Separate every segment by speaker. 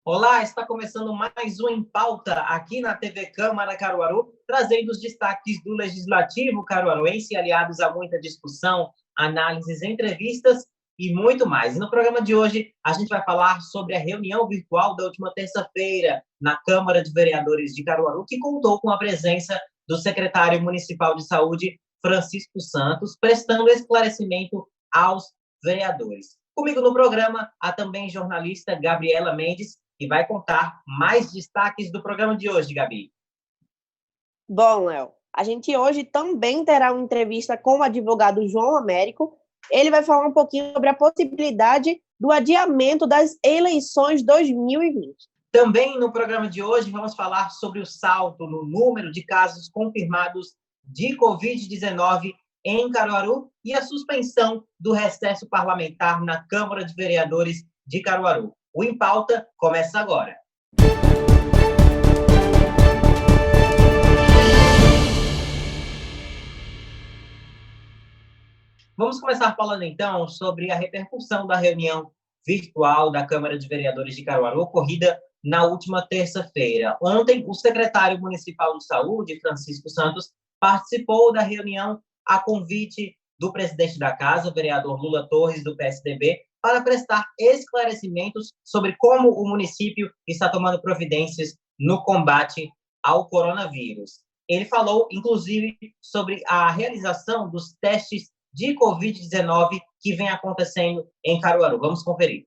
Speaker 1: Olá, está começando mais um Em Pauta aqui na TV Câmara Caruaru, trazendo os destaques do Legislativo caruaruense, aliados a muita discussão, análises, entrevistas e muito mais. E no programa de hoje, a gente vai falar sobre a reunião virtual da última terça-feira na Câmara de Vereadores de Caruaru, que contou com a presença do secretário municipal de Saúde, Francisco Santos, prestando esclarecimento aos vereadores. Comigo no programa, há também jornalista Gabriela Mendes, que vai contar mais destaques do programa de hoje, Gabi.
Speaker 2: Bom, Léo, a gente hoje também terá uma entrevista com o advogado João Américo. Ele vai falar um pouquinho sobre a possibilidade do adiamento das eleições 2020.
Speaker 1: Também no programa de hoje vamos falar sobre o salto no número de casos confirmados de Covid-19 em Caruaru e a suspensão do recesso parlamentar na Câmara de Vereadores de Caruaru. O Em Pauta começa agora. Vamos começar falando, então, sobre a repercussão da reunião virtual da Câmara de Vereadores de Caruaru, ocorrida na última terça-feira. Ontem, o secretário municipal de Saúde, Francisco Santos, participou da reunião a convite do presidente da Casa, vereador Lula Torres, do PSDB, para prestar esclarecimentos sobre como o município está tomando providências no combate ao coronavírus. Ele falou, inclusive, sobre a realização dos testes de Covid-19 que vem acontecendo em Caruaru. Vamos conferir.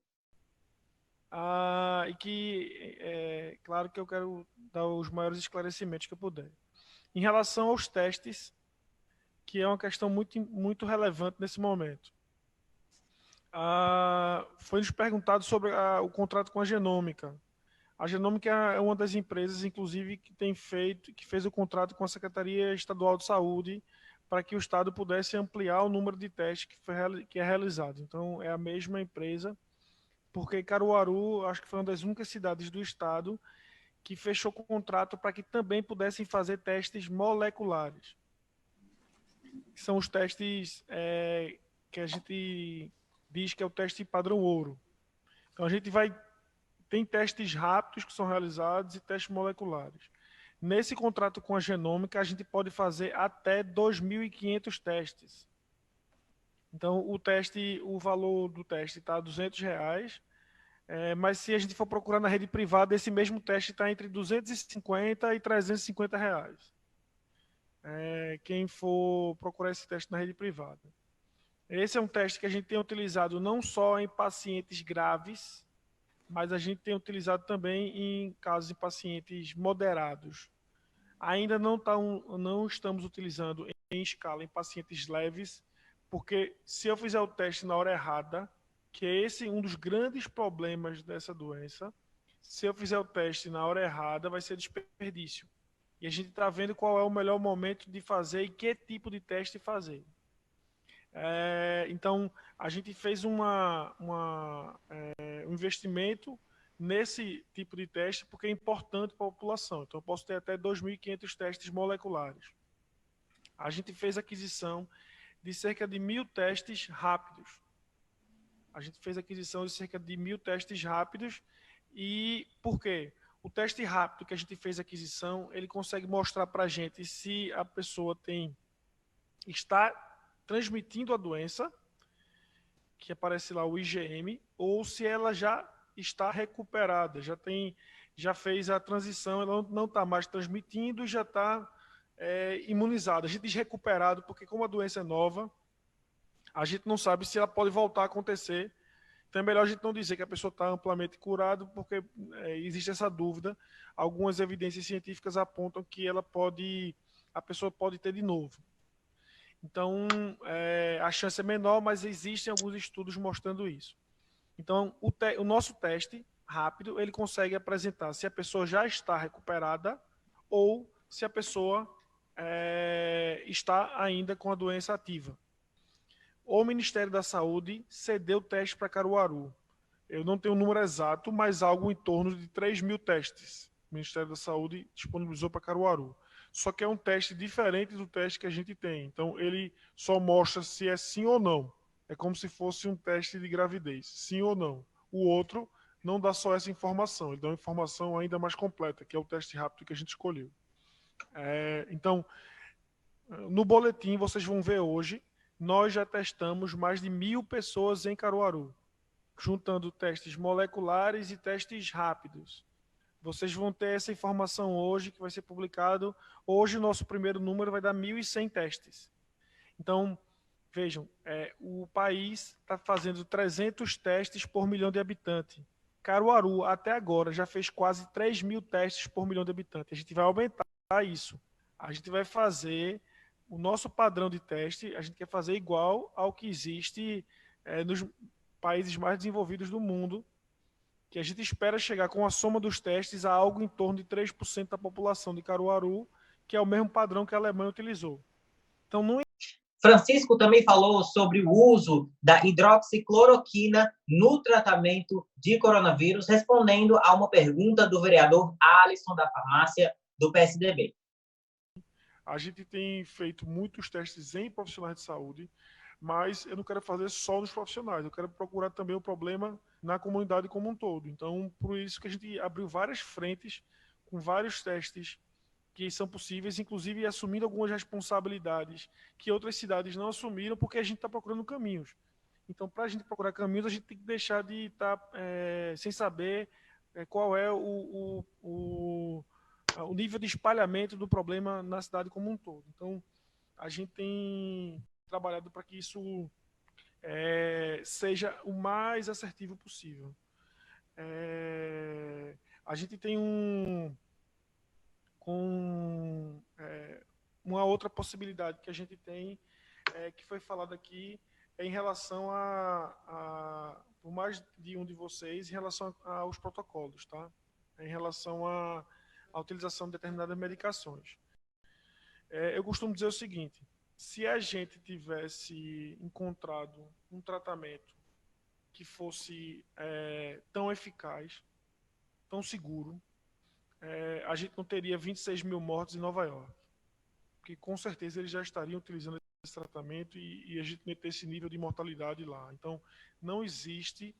Speaker 3: Claro que eu quero dar os maiores esclarecimentos que eu puder. Em relação aos testes, que é uma questão muito relevante nesse momento. Foi nos perguntado sobre o contrato com a Genômica. A Genômica é uma das empresas, inclusive, que fez o contrato com a Secretaria Estadual de Saúde para que o Estado pudesse ampliar o número de testes que é realizado. Então, é a mesma empresa, porque Caruaru, acho que foi uma das únicas cidades do Estado que fechou com o contrato para que também pudessem fazer testes moleculares. Que são os testes que a gente diz que é o teste padrão ouro. Então, tem testes rápidos que são realizados e testes moleculares. Nesse contrato com a Genômica, a gente pode fazer até 2.500 testes. Então, o valor do teste está R$200, mas se a gente for procurar na rede privada, esse mesmo teste está entre R$250 e R$350. Quem for procurar esse teste na rede privada. Esse é um teste que a gente tem utilizado não só em pacientes graves, mas a gente tem utilizado também em casos de pacientes moderados. Ainda não estamos utilizando em escala em pacientes leves, porque se eu fizer o teste na hora errada, que é esse um dos grandes problemas dessa doença, se eu fizer o teste na hora errada, vai ser desperdício. E a gente está vendo qual é o melhor momento de fazer e que tipo de teste fazer. Então, a gente fez um investimento nesse tipo de teste porque é importante para a população. Então, eu posso ter até 2.500 testes moleculares. A gente fez aquisição de cerca de 1.000 testes rápidos. E por quê? O teste rápido que a gente fez aquisição, ele consegue mostrar para a gente se a pessoa está transmitindo a doença, que aparece lá o IgM, ou se ela já está recuperada, já fez a transição, ela não está mais transmitindo e já está imunizada. A gente diz recuperado porque, como a doença é nova, a gente não sabe se ela pode voltar a acontecer. Então é melhor a gente não dizer que a pessoa está amplamente curada, porque existe essa dúvida. Algumas evidências científicas apontam que a pessoa pode ter de novo. Então, a chance é menor, mas existem alguns estudos mostrando isso. Então, o nosso teste rápido, ele consegue apresentar se a pessoa já está recuperada ou se a pessoa está ainda com a doença ativa. O Ministério da Saúde cedeu o teste para Caruaru. Eu não tenho o número exato, mas algo em torno de 3.000 testes. O Ministério da Saúde disponibilizou para Caruaru. Só que é um teste diferente do teste que a gente tem. Então, ele só mostra se é sim ou não. É como se fosse um teste de gravidez, sim ou não. O outro não dá só essa informação, ele dá uma informação ainda mais completa, que é o teste rápido que a gente escolheu. Então, no boletim, vocês vão ver hoje, nós já testamos mais de 1.000 pessoas em Caruaru, juntando testes moleculares e testes rápidos. Vocês vão ter essa informação hoje, que vai ser publicado. Hoje, o nosso primeiro número vai dar 1.100 testes. Então, vejam, o país está fazendo 300 testes por milhão de habitantes. Caruaru, até agora, já fez quase 3.000 testes por milhão de habitantes. A gente vai aumentar isso. A gente vai fazer o nosso padrão de teste, a gente quer fazer igual ao que existe nos países mais desenvolvidos do mundo, que a gente espera chegar com a soma dos testes a algo em torno de 3% da população de Caruaru, que é o mesmo padrão que a Alemanha utilizou. Então, não...
Speaker 1: Francisco também falou sobre o uso da hidroxicloroquina no tratamento de coronavírus, respondendo a uma pergunta do vereador Alisson da Farmácia, do PSDB.
Speaker 3: A gente tem feito muitos testes em profissionais de saúde, mas eu não quero fazer só nos profissionais, eu quero procurar também o problema na comunidade como um todo. Então, por isso que a gente abriu várias frentes com vários testes que são possíveis, inclusive assumindo algumas responsabilidades que outras cidades não assumiram, porque a gente está procurando caminhos. Então, para a gente procurar caminhos, a gente tem que deixar de estar sem saber qual é o nível de espalhamento do problema na cidade como um todo. Então, a gente tem trabalhado para que isso seja o mais assertivo possível. A gente tem uma outra possibilidade que a gente tem, que foi falado aqui, em relação por mais de um de vocês, em relação aos protocolos, tá? Em relação à utilização de determinadas medicações. Eu costumo dizer o seguinte: se a gente tivesse encontrado um tratamento que fosse tão eficaz, tão seguro, a gente não teria 26.000 mortos em Nova York. Porque com certeza eles já estariam utilizando esse tratamento e a gente não ter esse nível de mortalidade lá. Então, não existe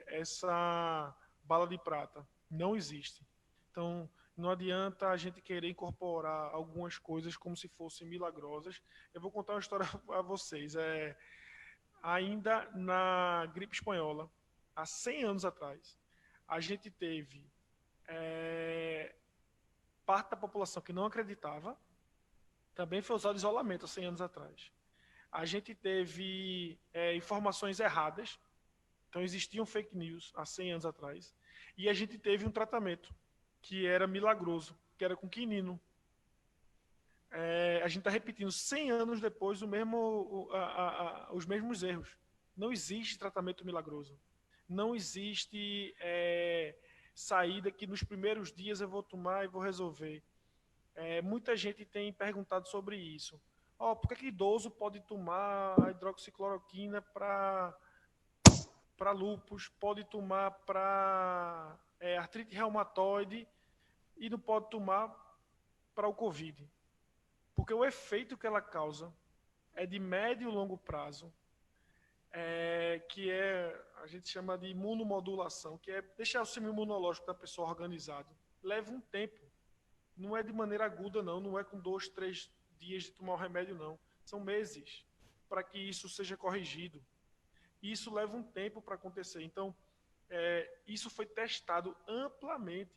Speaker 3: essa bala de prata. Não existe. Então, não adianta a gente querer incorporar algumas coisas como se fossem milagrosas. Eu vou contar uma história a vocês. Ainda na gripe espanhola, há 100 anos atrás, a gente teve parte da população que não acreditava, também foi usado isolamento há 100 anos atrás. A gente teve informações erradas, então existiam fake news há 100 anos atrás, e a gente teve um tratamento que era milagroso, que era com quinino. A gente está repetindo 100 anos depois os mesmos erros. Não existe tratamento milagroso. Não existe saída que nos primeiros dias eu vou tomar e vou resolver. Muita gente tem perguntado sobre isso. Por que idoso pode tomar a hidroxicloroquina para lúpus, pode tomar para artrite reumatoide e não pode tomar para o Covid? Porque o efeito que ela causa é de médio e longo prazo, que a gente chama de imunomodulação, que é deixar o sistema imunológico da pessoa organizado. Leva um tempo. Não é de maneira aguda, não é com 2, 3 dias de tomar o remédio, não. São meses para que isso seja corrigido. E isso leva um tempo para acontecer. Então, isso foi testado amplamente.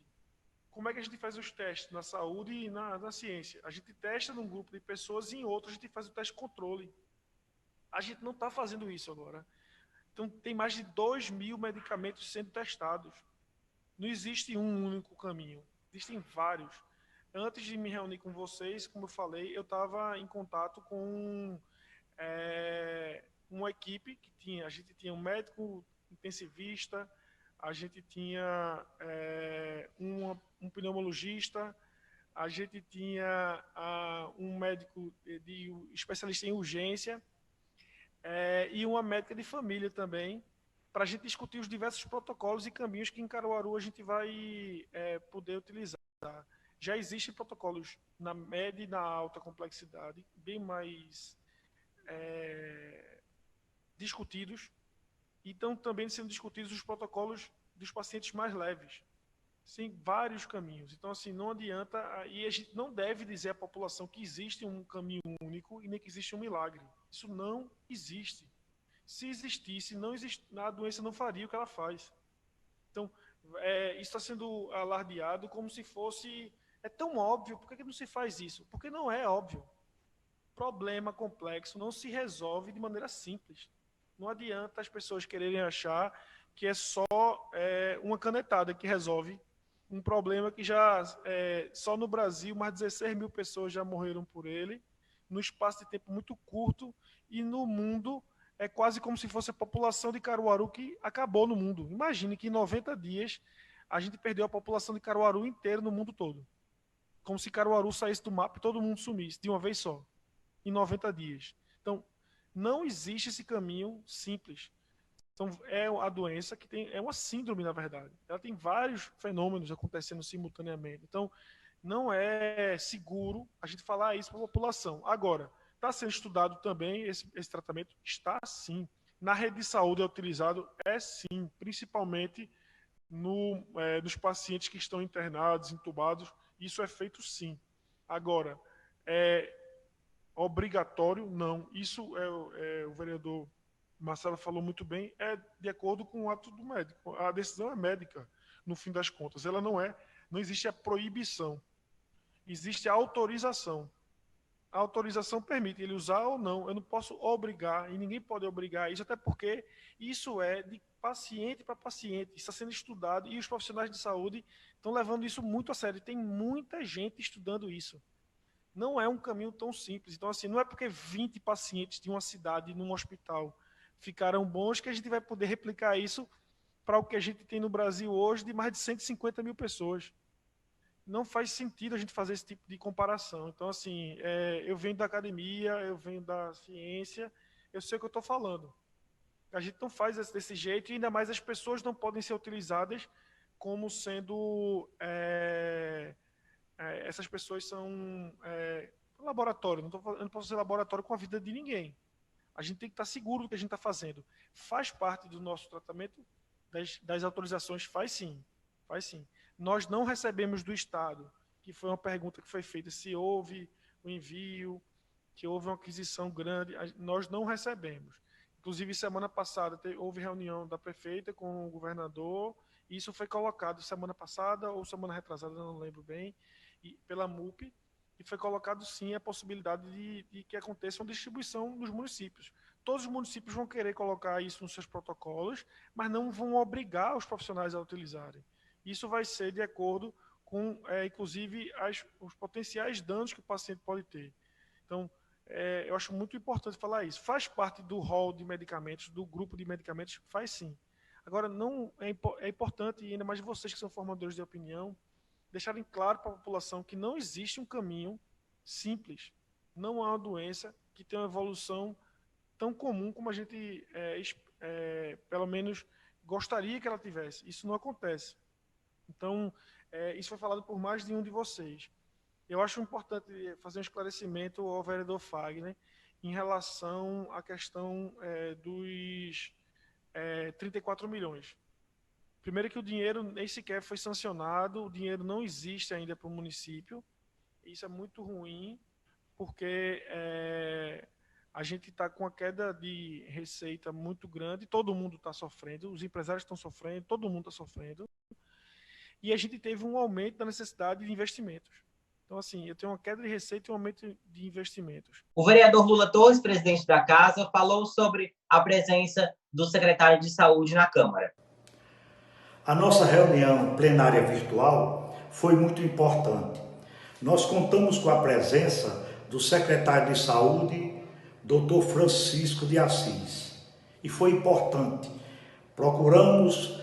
Speaker 3: Como é que a gente faz os testes na saúde e na ciência? A gente testa num grupo de pessoas e em outro a gente faz o teste controle. A gente não está fazendo isso agora. Então, tem mais de 2.000 medicamentos sendo testados. Não existe um único caminho. Existem vários. Antes de me reunir com vocês, como eu falei, eu estava em contato com uma equipe que a gente tinha um médico intensivista, a gente tinha um pneumologista, a gente tinha um médico especialista em urgência e uma médica de família também, para a gente discutir os diversos protocolos e caminhos que em Caruaru a gente vai poder utilizar. Já existem protocolos na média e na alta complexidade, bem mais discutidos, E estão também sendo discutidos os protocolos dos pacientes mais leves. Tem vários caminhos. Então, assim, não adianta, e a gente não deve dizer à população que existe um caminho único e nem que existe um milagre. Isso não existe. Se existisse, a doença não faria o que ela faz. Então, isso está sendo alardeado como se fosse... É tão óbvio, por que não se faz isso? Porque não é óbvio. Problema complexo não se resolve de maneira simples. Não adianta as pessoas quererem achar que é só uma canetada que resolve um problema que já, só no Brasil, mais de 16 mil pessoas já morreram por ele, no espaço de tempo muito curto, e no mundo é quase como se fosse a população de Caruaru que acabou no mundo. Imagine que em 90 dias a gente perdeu a população de Caruaru inteira no mundo todo. Como se Caruaru saísse do mapa e todo mundo sumisse de uma vez só, em 90 dias. Então, não existe esse caminho simples. Então, é a doença que é uma síndrome, na verdade. Ela tem vários fenômenos acontecendo simultaneamente. Então, não é seguro a gente falar isso para a população. Agora, está sendo estudado também esse tratamento? Está sim. Na rede de saúde é utilizado? É sim, principalmente nos pacientes que estão internados, entubados. Isso é feito sim. Agora, é obrigatório? Não. Isso o vereador Marcelo falou muito bem, é de acordo com o ato do médico. A decisão é médica, no fim das contas. Ela não existe a proibição. Existe a autorização. A autorização permite ele usar ou não. Eu não posso obrigar, e ninguém pode obrigar isso, até porque isso é de paciente para paciente. Isso está sendo estudado, e os profissionais de saúde estão levando isso muito a sério. Tem muita gente estudando isso. Não é um caminho tão simples. Então, assim, não é porque 20 pacientes de uma cidade, num hospital, ficaram bons que a gente vai poder replicar isso para o que a gente tem no Brasil hoje de mais de 150 mil pessoas. Não faz sentido a gente fazer esse tipo de comparação. Então, assim, eu venho da academia, eu venho da ciência, eu sei o que eu estou falando. A gente não faz desse jeito, e ainda mais as pessoas não podem ser utilizadas como sendo... essas pessoas são laboratório. Eu não posso ser laboratório com a vida de ninguém. A gente tem que estar seguro do que a gente está fazendo. Faz parte do nosso tratamento das autorizações? Faz sim. Faz sim. Nós não recebemos do Estado, que foi uma pergunta que foi feita, se houve o envio, que houve uma aquisição grande. Nós não recebemos. Inclusive, semana passada, houve reunião da prefeita com o governador, e isso foi colocado semana passada ou semana retrasada, não lembro bem, pela MUP, e foi colocado sim a possibilidade de que aconteça uma distribuição nos municípios. Todos os municípios vão querer colocar isso nos seus protocolos, mas não vão obrigar os profissionais a utilizarem. Isso vai ser de acordo com, inclusive, os potenciais danos que o paciente pode ter. Então, eu acho muito importante falar isso. Faz parte do rol de medicamentos, do grupo de medicamentos? Faz sim. Agora, não é importante, e ainda mais vocês que são formadores de opinião, deixarem claro para a população que não existe um caminho simples. Não há uma doença que tenha uma evolução tão comum como a gente, pelo menos, gostaria que ela tivesse. Isso não acontece. Então, isso foi falado por mais de um de vocês. Eu acho importante fazer um esclarecimento ao vereador Fagner em relação à questão dos 34 milhões. Primeiro que o dinheiro nem sequer foi sancionado, o dinheiro não existe ainda para o município. Isso é muito ruim, porque a gente está com uma queda de receita muito grande, todo mundo está sofrendo, os empresários estão sofrendo, todo mundo está sofrendo. E a gente teve um aumento da necessidade de investimentos. Então, assim, eu tenho uma queda de receita e um aumento de investimentos.
Speaker 1: O vereador Lula Torres, presidente da Casa, falou sobre a presença do secretário de Saúde na Câmara.
Speaker 4: A nossa reunião plenária virtual foi muito importante. Nós contamos com a presença do secretário de Saúde, Dr. Francisco de Assis. E foi importante. Procuramos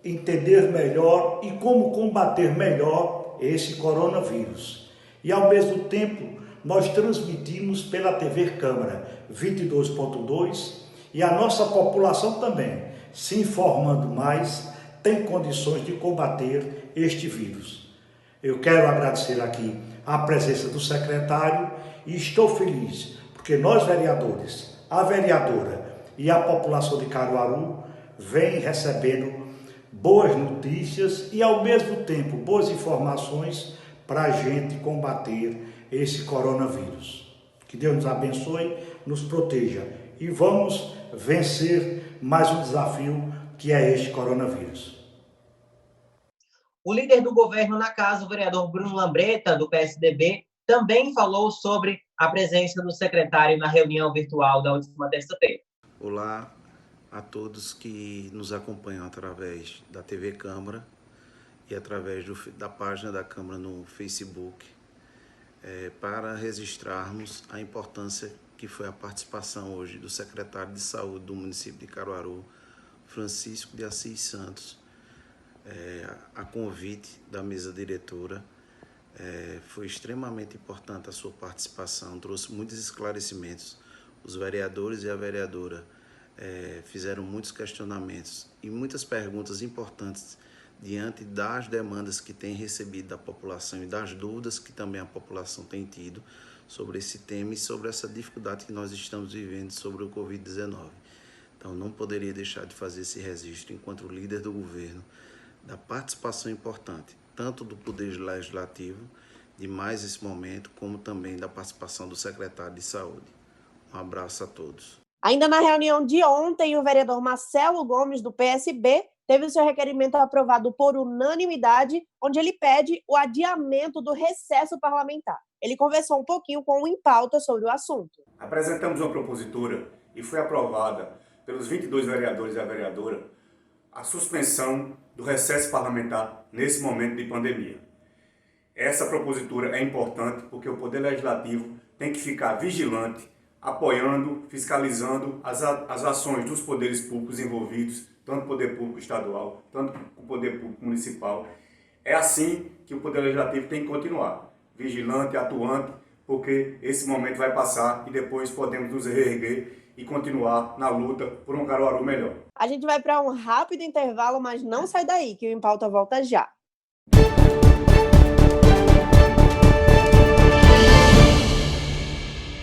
Speaker 4: entender melhor e como combater melhor esse coronavírus. E, ao mesmo tempo, nós transmitimos pela TV Câmara 22.2 e a nossa população também, se informando mais, tem condições de combater este vírus. Eu quero agradecer aqui a presença do secretário e estou feliz, porque nós vereadores, a vereadora e a população de Caruaru vem recebendo boas notícias e, ao mesmo tempo, boas informações para a gente combater esse coronavírus. Que Deus nos abençoe, nos proteja e vamos vencer mais um desafio que é este coronavírus.
Speaker 1: O líder do governo na casa, o vereador Bruno Lambreta, do PSDB, também falou sobre a presença do secretário na reunião virtual da última terça-feira.
Speaker 5: Olá a todos que nos acompanham através da TV Câmara e através da página da Câmara no Facebook, para registrarmos a importância que foi a participação hoje do secretário de Saúde do município de Caruaru, Francisco de Assis Santos, a convite da mesa diretora. Foi extremamente importante a sua participação, trouxe muitos esclarecimentos. Os vereadores e a vereadora fizeram muitos questionamentos e muitas perguntas importantes diante das demandas que tem recebido da população e das dúvidas que também a população tem tido sobre esse tema e sobre essa dificuldade que nós estamos vivendo sobre o Covid-19. Então, não poderia deixar de fazer esse registro enquanto líder do governo, da participação importante, tanto do Poder Legislativo, de mais esse momento, como também da participação do secretário de Saúde. Um abraço a todos.
Speaker 2: Ainda na reunião de ontem, o vereador Marcelo Gomes, do PSB, teve o seu requerimento aprovado por unanimidade, onde ele pede o adiamento do recesso parlamentar. Ele conversou um pouquinho com o Em Pauta sobre o assunto.
Speaker 6: Apresentamos uma propositura e foi aprovada pelos 22 vereadores e a vereadora a suspensão do recesso parlamentar nesse momento de pandemia. Essa propositura é importante porque o Poder Legislativo tem que ficar vigilante, apoiando, fiscalizando as ações dos poderes públicos envolvidos, tanto o Poder Público Estadual, tanto o Poder Público Municipal. É assim que o Poder Legislativo tem que continuar, vigilante, atuante, porque esse momento vai passar e depois podemos nos reerguer e continuar na luta por um Caruaru melhor.
Speaker 2: A gente vai para um rápido intervalo, mas não sai daí, que o Em Pauta volta já.